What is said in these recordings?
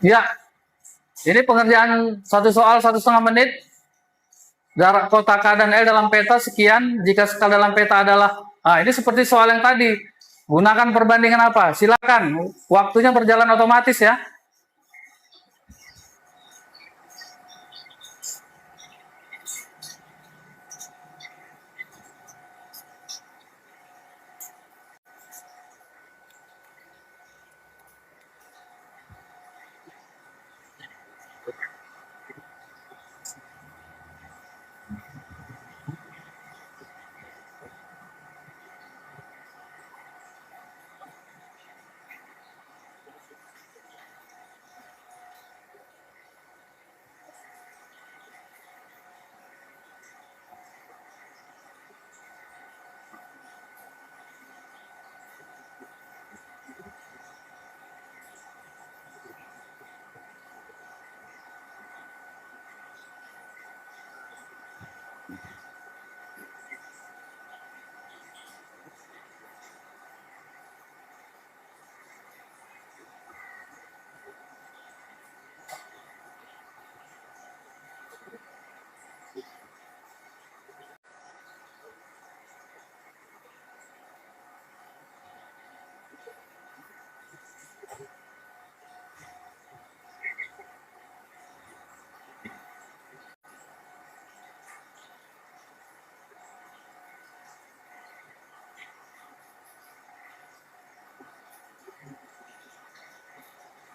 Ya, ini pengerjaan satu soal 1,5 menit. Jarak kotak K dan L dalam peta sekian. Jika skala dalam peta adalah, ini seperti soal yang tadi. Gunakan perbandingan apa? Silakan. Waktunya berjalan otomatis ya.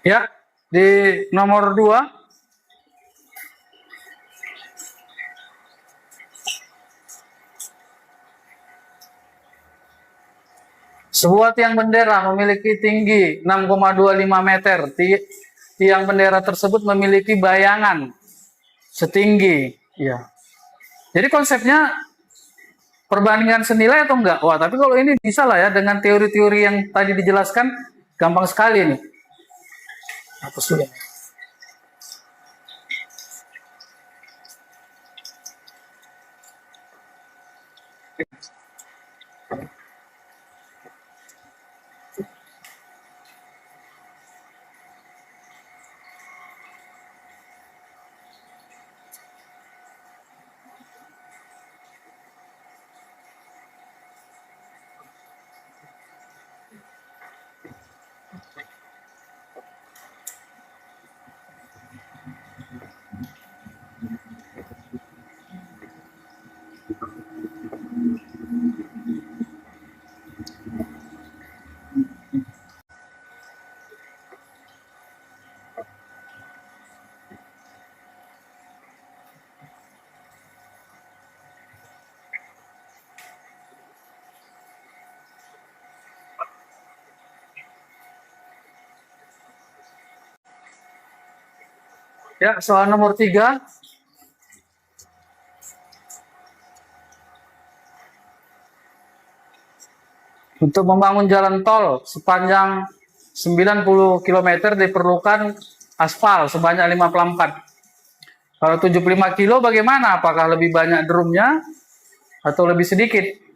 Ya, di nomor 2. Sebuah tiang bendera memiliki tinggi 6,25 meter. Tiang bendera tersebut memiliki bayangan setinggi. Ya. Jadi konsepnya perbandingan senilai atau enggak? Wah, tapi kalau ini bisa lah ya dengan teori-teori yang tadi dijelaskan, gampang sekali nih. Hapus dulu. Ya, soal nomor 3. Untuk membangun jalan tol sepanjang 90 km diperlukan aspal sebanyak 54. Kalau 75 kilo bagaimana? Apakah lebih banyak drumnya atau lebih sedikit?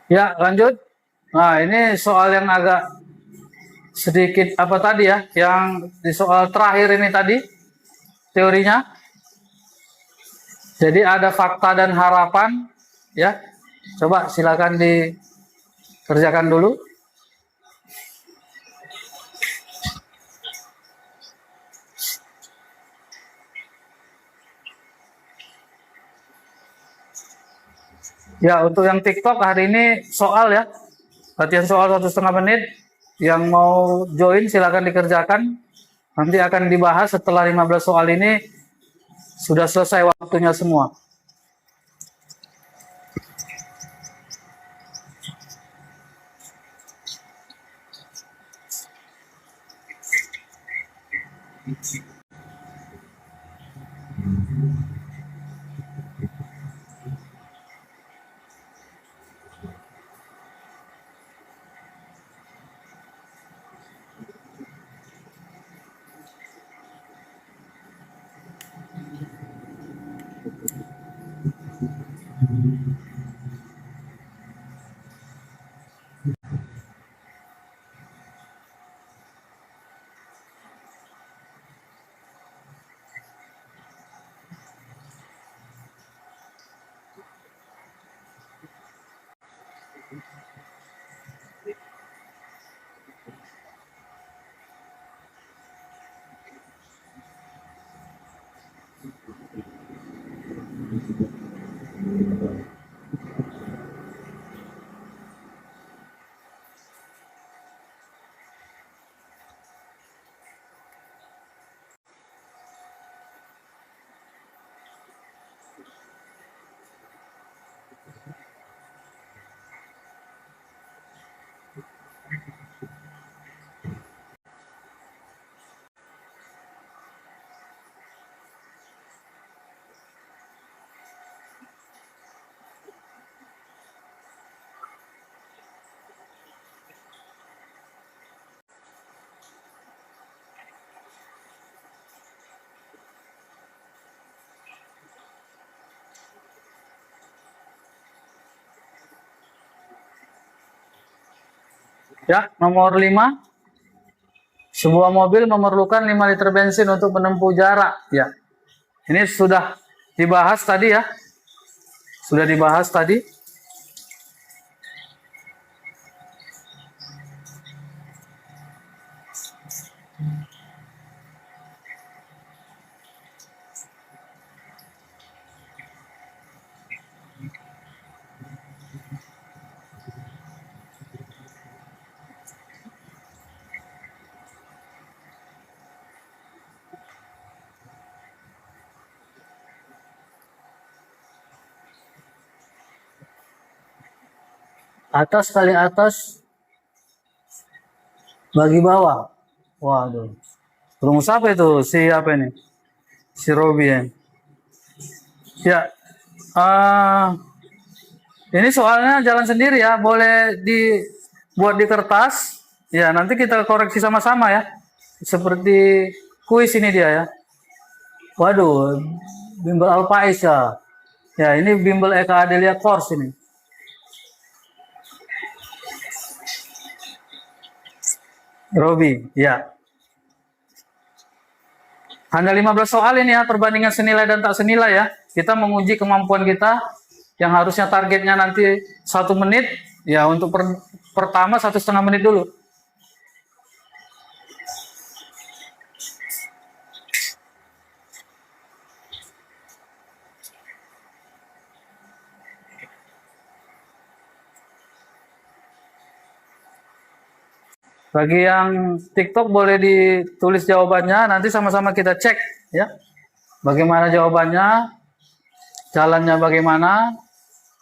Ya, lanjut. Nah, ini soal yang agak sedikit apa tadi ya, yang di soal terakhir ini tadi teorinya. Jadi ada fakta dan harapan ya. Coba silakan dikerjakan dulu. Ya, untuk yang TikTok hari ini soal ya. Latihan soal 1,5 menit. Yang mau join silakan dikerjakan. Nanti akan dibahas setelah 15 soal ini sudah selesai waktunya semua. Ya, nomor 5. Sebuah mobil memerlukan 5 liter bensin untuk menempuh jarak. Ya, ini sudah dibahas tadi ya. Sudah dibahas tadi. Atas kali atas bagi bawah. Waduh. Rumus apa itu? Si apa ini? Si Robi ya. Ya. Ini soalnya jalan sendiri ya. Boleh dibuat di kertas. Ya, nanti kita koreksi sama-sama ya. Seperti kuis ini dia ya. Waduh. Bimbel Alpais ya. Ya, ini bimbel Eka Adelia Course ini. Robi, ya. Hanya 15 soal ini ya, perbandingan senilai dan tak senilai ya. Kita menguji kemampuan kita yang harusnya targetnya nanti 1 menit, ya untuk pertama 1,5 menit dulu. Bagi yang TikTok boleh ditulis jawabannya, nanti sama-sama kita cek ya. Bagaimana jawabannya, jalannya bagaimana,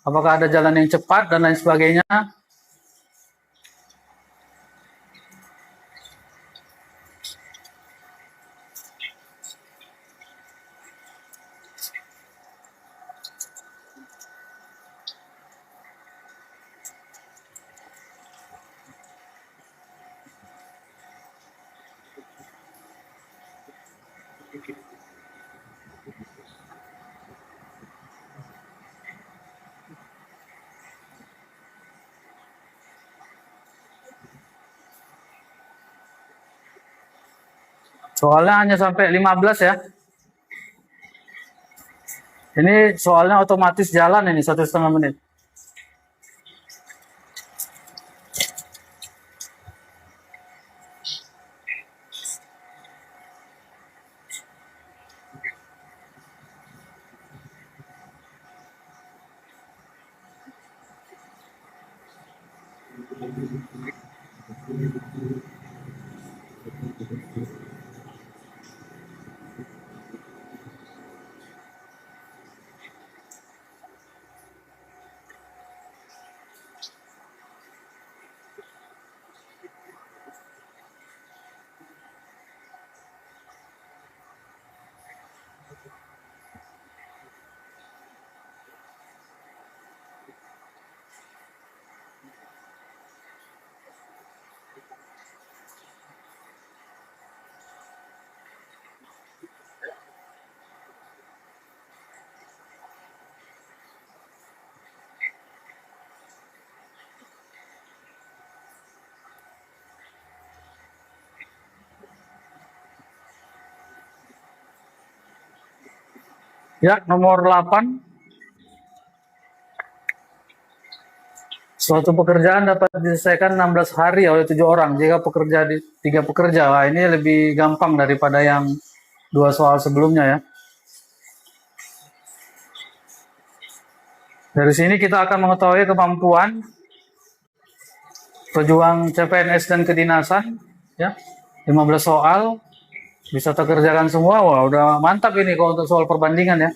apakah ada jalan yang cepat dan lain sebagainya. Soalnya hanya sampai 15 ya. Ini soalnya otomatis jalan ini 1,5 menit. Ya, nomor 8. Suatu pekerjaan dapat diselesaikan 16 hari oleh 7 orang jika pekerja di 3 pekerja. Wah, ini lebih gampang daripada yang 2 soal sebelumnya ya. Dari sini kita akan mengetahui kemampuan pejuang CPNS dan kedinasan ya. 15 soal bisa terkerjakan semua. Wah, udah mantap ini kalau untuk soal perbandingan ya.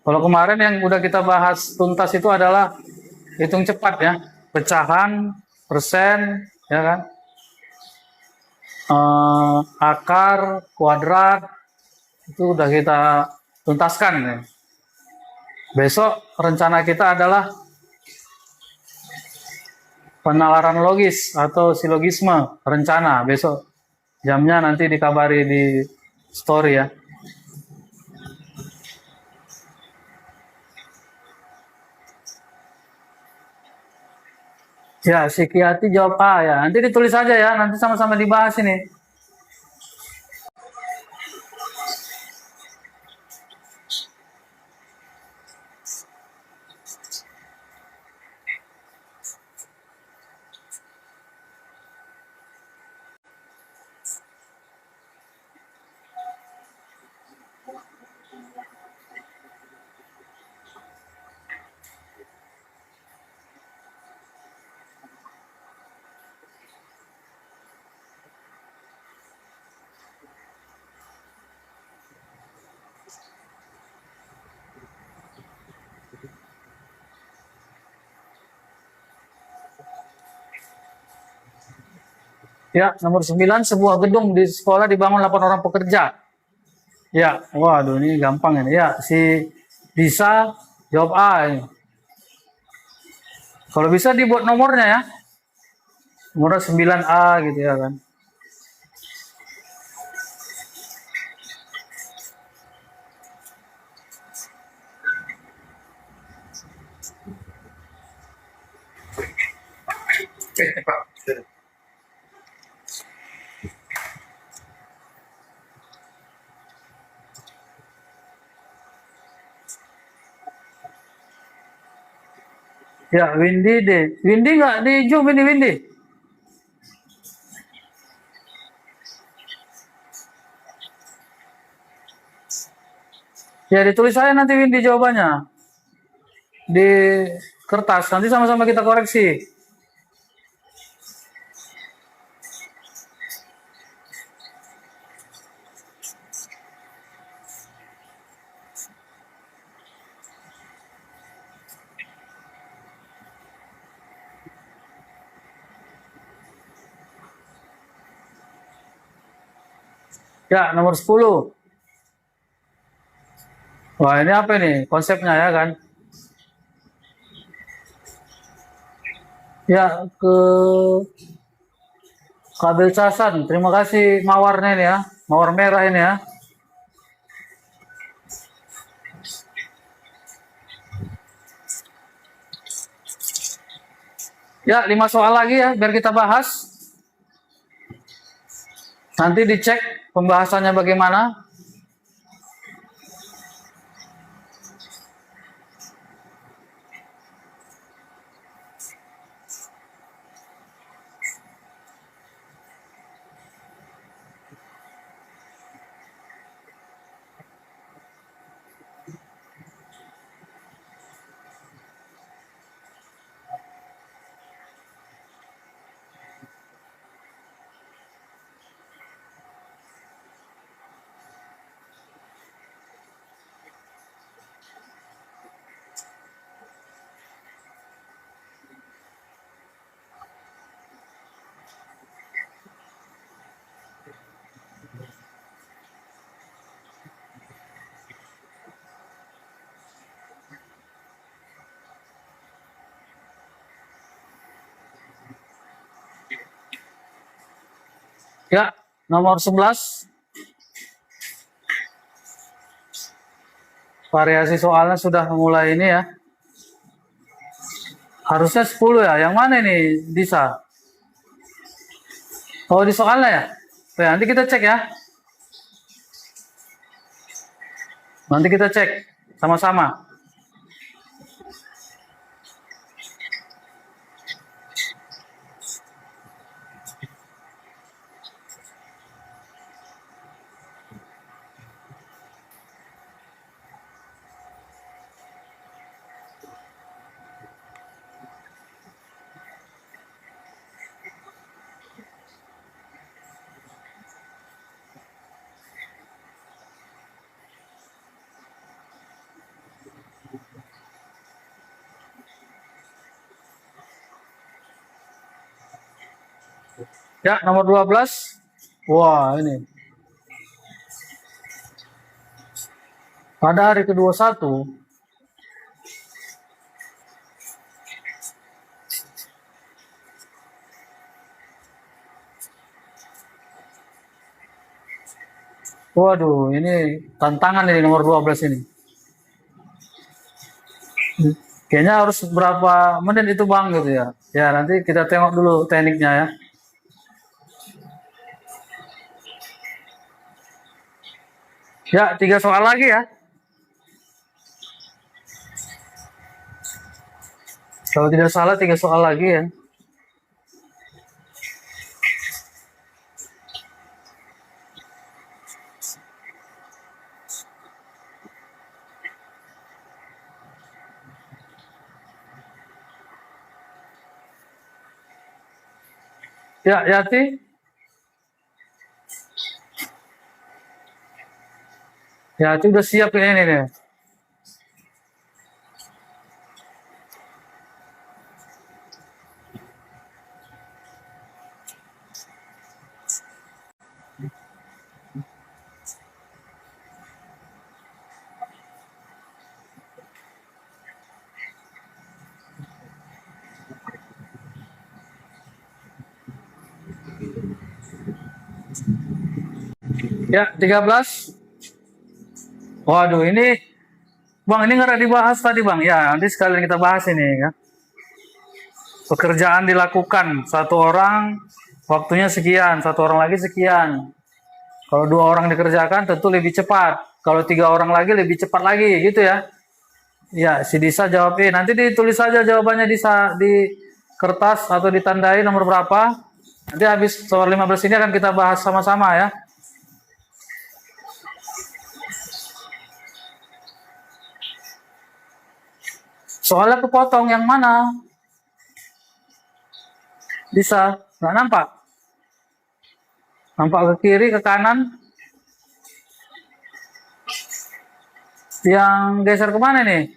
Kalau kemarin yang udah kita bahas tuntas itu adalah hitung cepat ya, pecahan, persen, ya kan, akar, kuadrat, itu udah kita tuntaskan ya. Besok rencana kita adalah penalaran logis atau silogisme rencana. Besok jamnya nanti dikabari di story ya. Ya, psikiatri jawab A ya. Nanti ditulis aja ya, nanti sama-sama dibahas ini. Ya, nomor 9, sebuah gedung di sekolah dibangun 8 orang pekerja. Ya, waduh ini gampang ini. Ya, si Disa jawab A ini. Kalau bisa dibuat nomornya ya. Nomornya 9A gitu ya kan. Ya, Windy deh. Windy nggak di Zoom ini Windy? Ya, ditulis saya nanti Windy jawabannya. Di kertas, nanti sama-sama kita koreksi. Ya, nomor 10. Wah, ini apa ini? Konsepnya ya kan? Ya, ke kabel casan. Terima kasih mawarnya ini ya. Mawar merah ini ya. Ya, 5 soal lagi ya, biar kita bahas. Nanti dicek pembahasannya bagaimana. Ya, nomor 11. Variasi soalnya sudah mulai ini ya. Harusnya 10 ya. Yang mana ini Disa? Oh, di soalnya ya? Oke, nanti kita cek ya. Nanti kita cek. sama-sama. Ya, nomor 12. Wah, ini. Pada hari ke-21, waduh, ini tantangan ini nomor 12 ini. Kayaknya harus berapa menit itu Bang gitu ya. Ya, nanti kita tengok dulu tekniknya ya. Ya, 3 soal lagi ya. Kalau tidak salah 3 soal lagi ya. Ya, Yati. Yati udah siap ini nih. Ya, 13. Waduh, ini Bang, ini nggak dibahas tadi Bang. Ya, nanti sekalian kita bahas ini ya. Pekerjaan dilakukan satu orang, waktunya sekian, satu orang lagi sekian. Kalau 2 orang dikerjakan tentu lebih cepat. Kalau 3 orang lagi lebih cepat lagi, gitu ya. Ya, si Disa jawab nanti ditulis saja jawabannya di kertas atau ditandai nomor berapa. Nanti habis soal 15 ini akan kita bahas sama-sama ya. Soalnya kepotong yang mana? Bisa, nggak nampak? Nampak ke kiri, ke kanan? Yang geser kemana nih?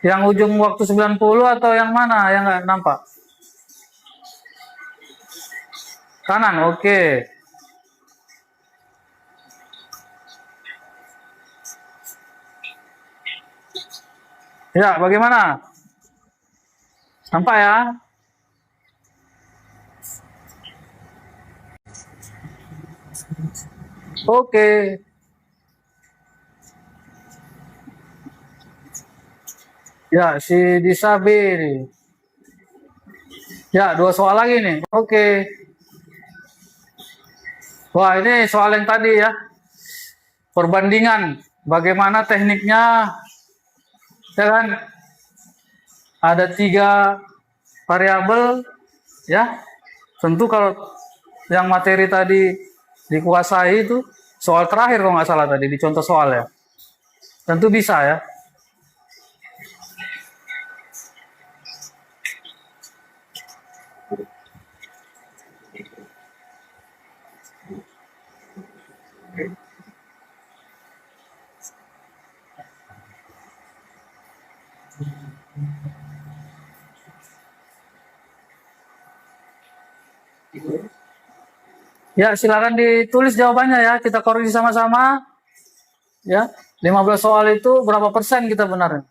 Yang ujung waktu 90 atau yang mana yang nggak nampak? Kanan, oke. Ya, bagaimana? Nampak ya? Oke. Ya, si Disabi nih. Ya, 2 soal lagi nih. Oke. Wah, ini soal yang tadi ya. Perbandingan. Bagaimana tekniknya. Ya kan? Ada 3 variabel. Ya. Tentu kalau yang materi tadi dikuasai itu. Soal terakhir kalau nggak salah tadi. Di contoh soal ya. Tentu bisa ya. Ya, silakan ditulis jawabannya ya. Kita koreksi sama-sama. Ya, 15 soal itu berapa persen kita benar?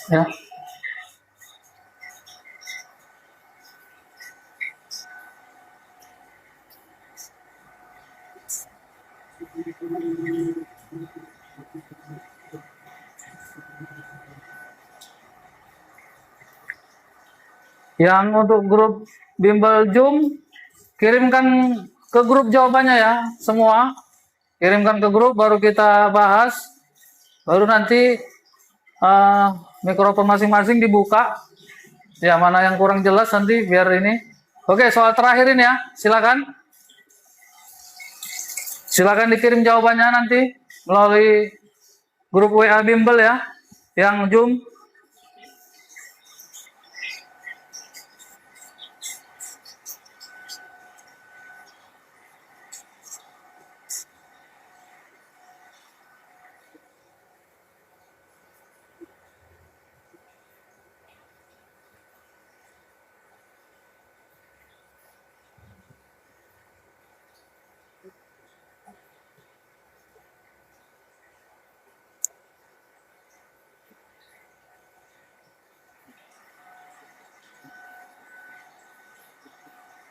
Ya. Yang untuk grup Bimbel Zoom, kirimkan ke grup jawabannya ya, semua. kirimkan ke grup, baru kita bahas, baru nanti mikrofon masing-masing dibuka. Ya, mana yang kurang jelas nanti biar ini. Oke, soal terakhir ini ya, silakan. Silakan dikirim jawabannya nanti melalui grup WA Bimbel ya, yang Zoom.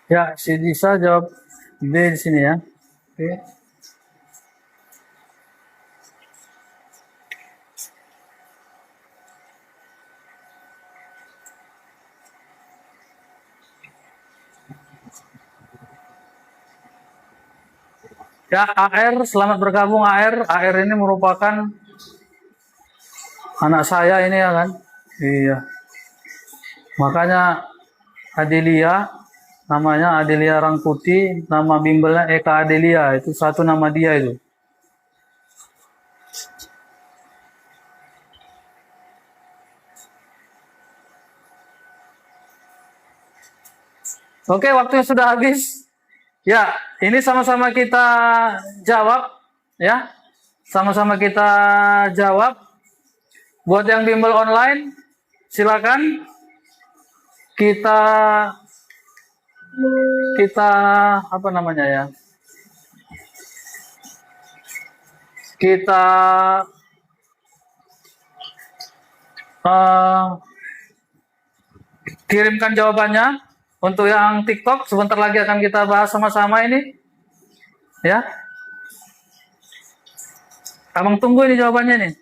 Ya, si Disa jawab B di sini ya. Oke. Ya, AR, selamat bergabung AR. AR ini merupakan anak saya ini ya kan. Iya. Makanya Adelia, namanya Adelia Rangkuti, nama bimbelnya Eka Adelia, itu satu nama dia itu. Oke, waktunya sudah habis. Ya, ini sama-sama kita jawab ya. Sama-sama kita jawab. Buat yang bimbel online, silakan kita apa namanya ya? Kita kirimkan jawabannya. Untuk yang TikTok sebentar lagi akan kita bahas sama-sama ini. Ya. Abang tunggu ini jawabannya nih.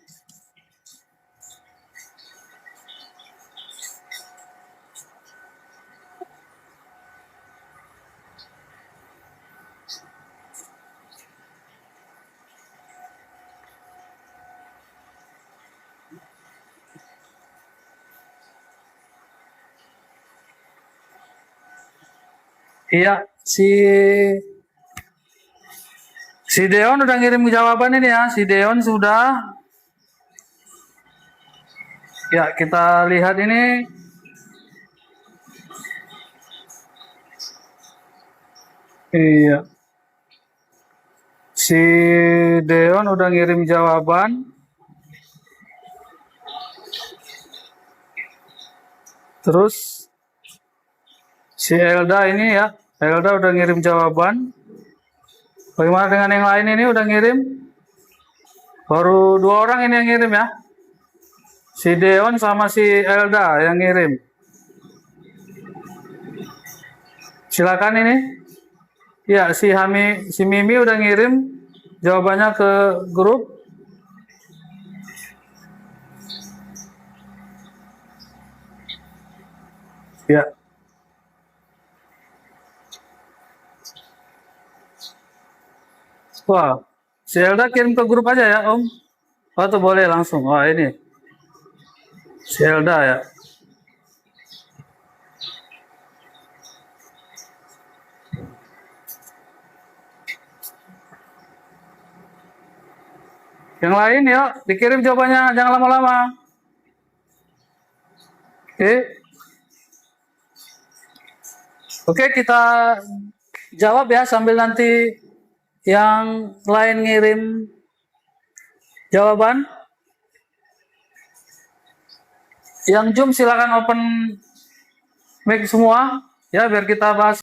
Iya, si Deon udah ngirim jawaban ini ya. Si Deon sudah. Ya, kita lihat ini. Iya. Si Deon udah ngirim jawaban. Terus si Elda ini ya. Elda udah ngirim jawaban. Bagaimana dengan yang lain ini udah ngirim? Baru 2 orang ini yang ngirim ya. Si Deon sama si Elda yang ngirim. Silakan ini. Ya, si Mimi udah ngirim jawabannya ke grup. Ya. Wah, si Elda kirim ke grup aja ya, Om. Oh, tuh boleh langsung. Wah, ini. Si Elda ya. Yang lain ya, dikirim jawabannya, jangan lama-lama. Oke. Oke, kita jawab ya sambil nanti yang lain ngirim jawaban. Yang Zoom silakan open mic semua ya biar kita bahas